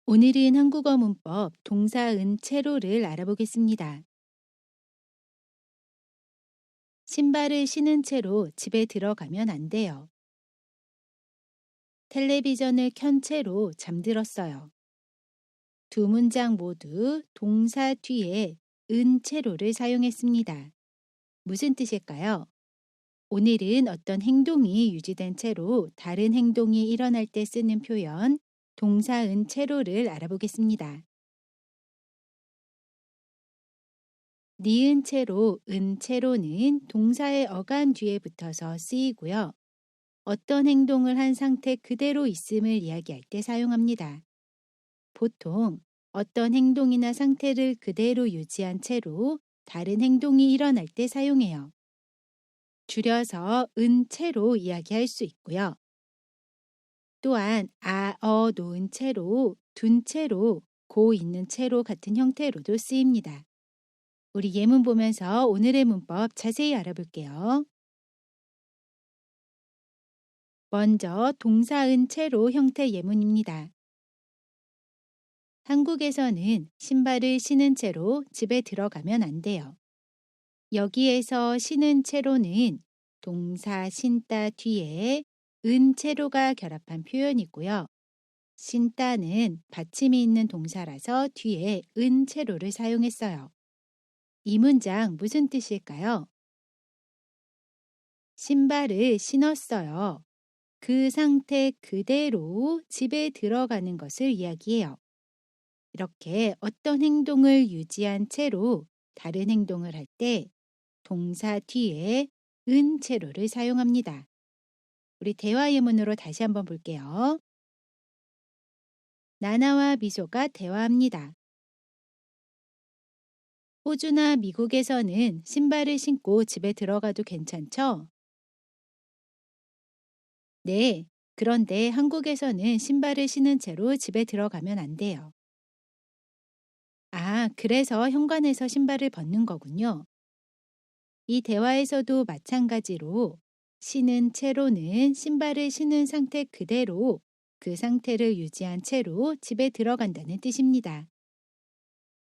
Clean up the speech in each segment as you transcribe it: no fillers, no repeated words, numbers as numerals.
오늘은 한국어 문법 동사 은채로를 알아보겠습니다. 신발을 신은 채로 집에 들어가면 안 돼요. 텔레비전을 켠 채로 잠들었어요. 두 문장 모두 동사 뒤에 은채로를 사용했습니다. 무슨 뜻일까요? 오늘은 어떤 행동이 유지된 채로 다른 행동이 일어날 때 쓰는 표현 동사 은채로를 알아보겠습니다. 니은 채로, 은 채로는 동사의 어간 뒤에 붙어서 쓰이고요. 어떤 행동을 한 상태 그대로 있음을 이야기할 때 사용합니다. 보통 어떤 행동이나 상태를 그대로 유지한 채로 다른 행동이 일어날 때 사용해요. 줄여서 은 채로 이야기할 수 있고요. 또한 놓은 채로, 둔 채로, 고 있는 채로 같은 형태로도 쓰입니다. 우리 예문 보면서 오늘의 문법 자세히 알아볼게요. 먼저 동사은 채로 형태 예문입니다. 한국에서는 신발을 신은 채로 집에 들어가면 안 돼요. 여기에서 신은 채로는 동사 신다 뒤에 은 채로가 결합한 표현이고요. 신다는 받침이 있는 동사라서 뒤에 은 채로를 사용했어요. 이 문장 무슨 뜻일까요? 신발을 신었어요. 그 상태 그대로 집에 들어가는 것을 이야기해요. 이렇게 어떤 행동을 유지한 채로 다른 행동을 할 때 동사 뒤에 은 채로를 사용합니다. 우리 대화 예문으로 다시 한번 볼게요. 나나와 미소가 대화합니다. 호주나 미국에서는 신발을 신고 집에 들어가도 괜찮죠? 네. 그런데 한국에서는 신발을 신은 채로 집에 들어가면 안 돼요. 그래서 현관에서 신발을 벗는 거군요. 이 대화에서도 마찬가지로 신은 채로는 신발을 신은 상태 그대로 그 상태를 유지한 채로 집에 들어간다는 뜻입니다.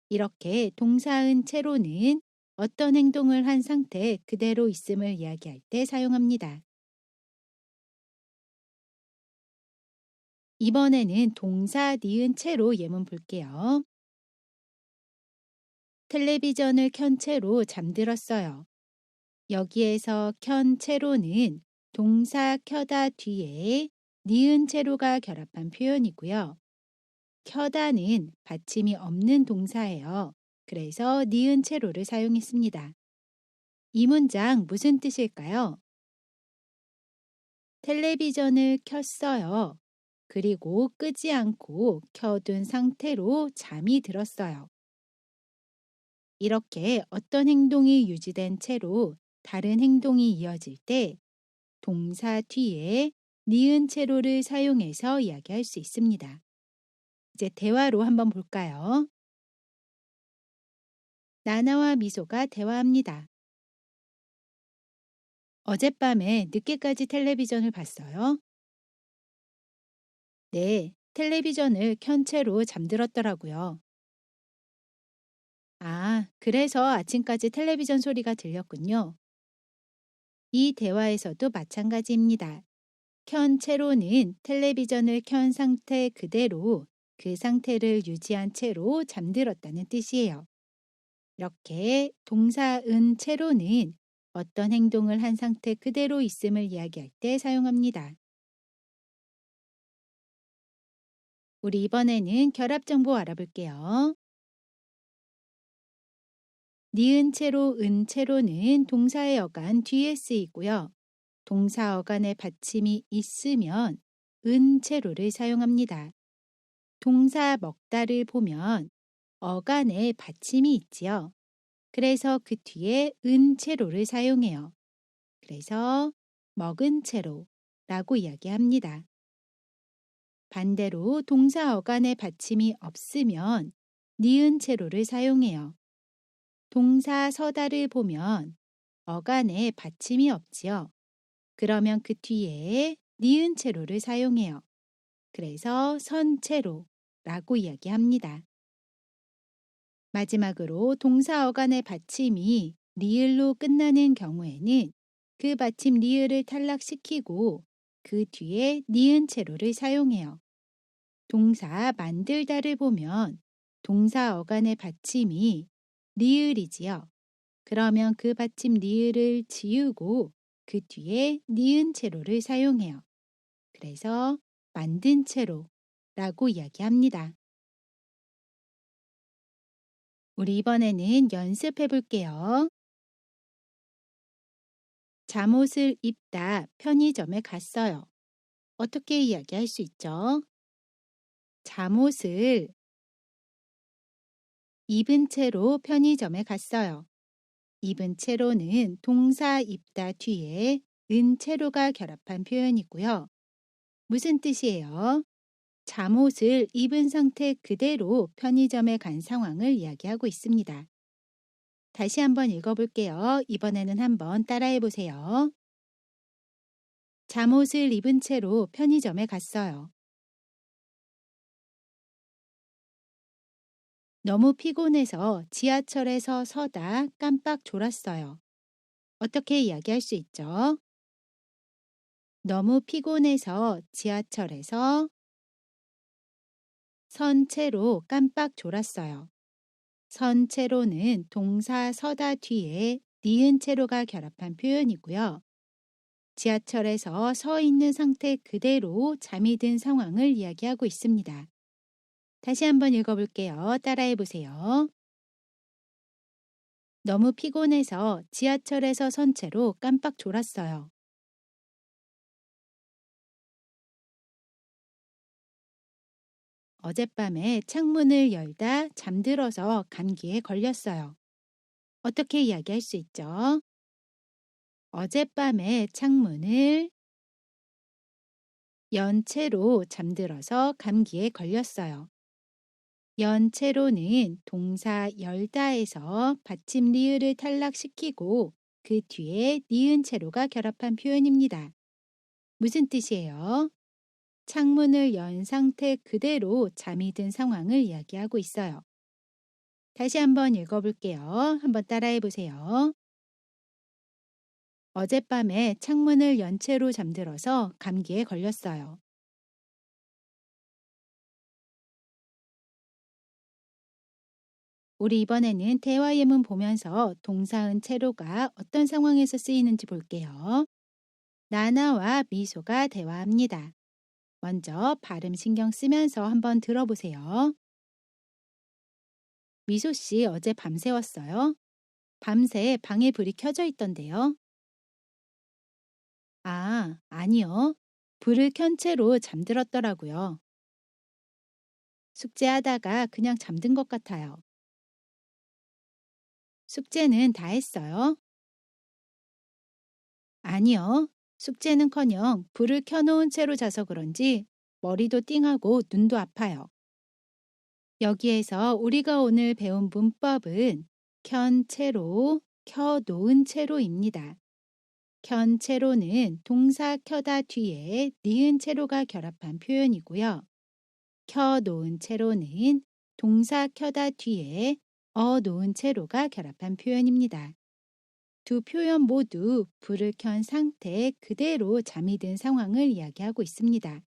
이렇게 동사은 채로는 어떤 행동을 한 상태 그대로 있음을 이야기할 때 사용합니다. 이번에는 동사 니은 채로 예문 볼게요. 텔레비전을 켠 채로 잠들었어요. 여기에서 켠 채로는 동사 켜다 뒤에 니은 채로가 결합한 표현이고요. 켜다는 받침이 없는 동사예요. 그래서 니은 채로를 사용했습니다. 이 문장 무슨 뜻일까요? 텔레비전을 켰어요. 그리고 끄지 않고 켜둔 상태로 잠이 들었어요. 이렇게 어떤 행동이 유지된 채로 다른 행동이 이어질 때 동사 뒤에 니은 채로를 사용해서 이야기할 수 있습니다. 이제 대화로 한번 볼까요? 나나와 미소가 대화합니다. 어젯밤에 늦게까지 텔레비전을 봤어요? 네, 텔레비전을 켠 채로 잠들었더라고요. 그래서 아침까지 텔레비전 소리가 들렸군요. 이 대화에서도 마찬가지입니다. 켠 채로는 텔레비전을 켠 상태 그대로 그 상태를 유지한 채로 잠들었다는 뜻이에요. 이렇게 동사 은 채로는 어떤 행동을 한 상태 그대로 있음을 이야기할 때 사용합니다. 우리 이번에는 결합 정보 알아볼게요. 니은 채로 은 채로는 동사의 어간 뒤에 쓰이고요. 동사 어간의 받침이 있으면 은 채로를 사용합니다. 동사 먹다를 보면 어간에 받침이 있지요. 그래서 그 뒤에 은 채로를 사용해요. 그래서 먹은 채로라고 이야기합니다. 반대로 동사 어간에 받침이 없으면 니은 채로를 사용해요. 동사 서다를 보면 어간에 받침이 없지요. 그러면 그 뒤에 니은 채로를 사용해요. 그래서 선 채로 라고 이야기합니다. 마지막으로 동사 어간의 받침이 리을로 끝나는 경우에는 그 받침 리을을 탈락시키고 그 뒤에 니은체로를 사용해요. 동사 만들다를 보면 동사 어간의 받침이 리을이지요. 그러면 그 받침 리을을 지우고 그 뒤에 니은체로를 사용해요. 그래서 만든 채로라고 이야기합니다. 우리 이번에는 연습해 볼게요. 잠옷을 입다 편의점에 갔어요. 어떻게 이야기할 수 있죠? 잠옷을 입은 채로 편의점에 갔어요. 입은 채로는 동사 입다 뒤에 은 채로가 결합한 표현이고요. 무슨 뜻이에요? 잠옷을 입은 상태 그대로 편의점에 간 상황을 이야기하고 있습니다. 다시 한번 읽어볼게요. 이번에는 한번 따라해 보세요. 잠옷을 입은 채로 편의점에 갔어요. 너무 피곤해서 지하철에서 서다 깜빡 졸았어요. 어떻게 이야기할 수 있죠? 너무 피곤해서 지하철에서 선 채로 깜빡 졸았어요. 선 채로는 동사 서다 뒤에 니은 채로가 결합한 표현이고요. 지하철에서 서 있는 상태 그대로 잠이 든 상황을 이야기하고 있습니다. 다시 한번 읽어볼게요. 따라해 보세요. 너무 피곤해서 지하철에서 선 채로 깜빡 졸았어요. 어젯밤에 창문을 열다 잠들어서 감기에 걸렸어요. 어떻게 이야기할 수 있죠? 어젯밤에 창문을 연 채로 잠들어서 감기에 걸렸어요. 연 채로는 동사 열다에서 받침 리을을 탈락시키고 그 뒤에 니은 채로가 결합한 표현입니다. 무슨 뜻이에요? 창문을 연 상태 그대로 잠이 든 상황을 이야기하고 있어요. 다시 한번 읽어볼게요. 한번 따라해 보세요. 어젯밤에 창문을 연 채로 잠들어서 감기에 걸렸어요. 우리 이번에는 대화 예문 보면서 동사은 채로가 어떤 상황에서 쓰이는지 볼게요. 나나와 미소가 대화합니다. 먼저 발음 신경 쓰면서 한번 들어보세요. 미소 씨 어제 밤새웠어요? 밤새 방에 불이 켜져 있던데요. 아, 아니요. 불을 켠 채로 잠들었더라고요. 숙제하다가 그냥 잠든 것 같아요. 숙제는 다 했어요? 아니요. 숙제는커녕 불을 켜놓은 채로 자서 그런지 머리도 띵하고 눈도 아파요. 여기에서 우리가 오늘 배운 문법은 켠 채로, 켜 놓은 채로입니다. 켠 채로는 동사 켜다 뒤에 니은 채로가 결합한 표현이고요. 켜 놓은 채로는 동사 켜다 뒤에 놓은 채로가 결합한 표현입니다. 두 표현 모두 불을 켠 상태 그대로 잠이 든 상황을 이야기하고 있습니다.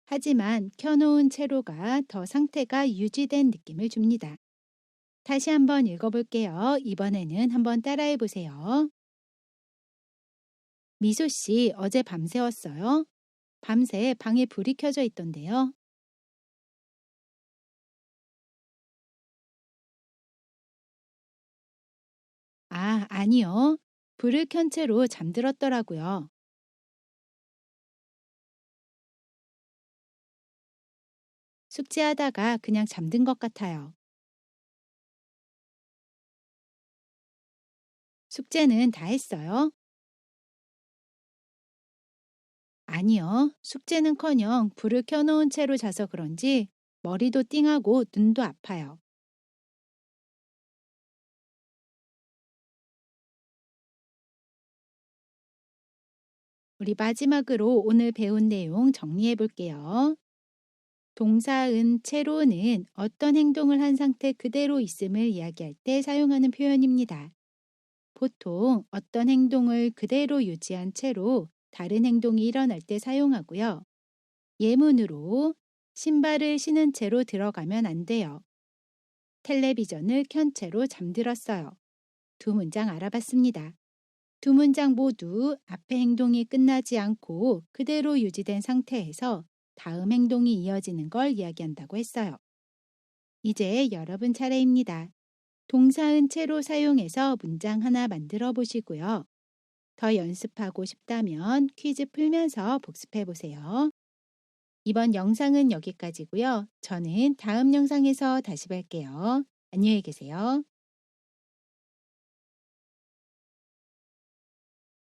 하지만 켜놓은 채로가 더 상태가 유지된 느낌을 줍니다. 다시 한번 읽어볼게요. 이번에는 한번 따라해 보세요. 미소 씨 어제 밤새웠어요? 밤새 방에 불이 켜져 있던데요. 아, 아니요. 불을 켠 채로 잠들었더라고요. 숙제하다가 그냥 잠든 것 같아요. 숙제는 다 했어요? 아니요. 숙제는커녕 불을 켜놓은 채로 자서 그런지 머리도 띵하고 눈도 아파요. 우리 마지막으로 오늘 배운 내용 정리해 볼게요. 동사은 채로는 어떤 행동을 한 상태 그대로 있음을 이야기할 때 사용하는 표현입니다. 보통 어떤 행동을 그대로 유지한 채로 다른 행동이 일어날 때 사용하고요. 예문으로 신발을 신은 채로 들어가면 안 돼요. 텔레비전을 켠 채로 잠들었어요. 두 문장 알아봤습니다. 두 문장 모두 앞의 행동이 끝나지 않고 그대로 유지된 상태에서 다음 행동이 이어지는 걸 이야기한다고 했어요. 이제 여러분 차례입니다. 동사은 채로 사용해서 문장 하나 만들어 보시고요. 더 연습하고 싶다면 퀴즈 풀면서 복습해 보세요. 이번 영상은 여기까지고요. 저는 다음 영상에서 다시 뵐게요. 안녕히 계세요.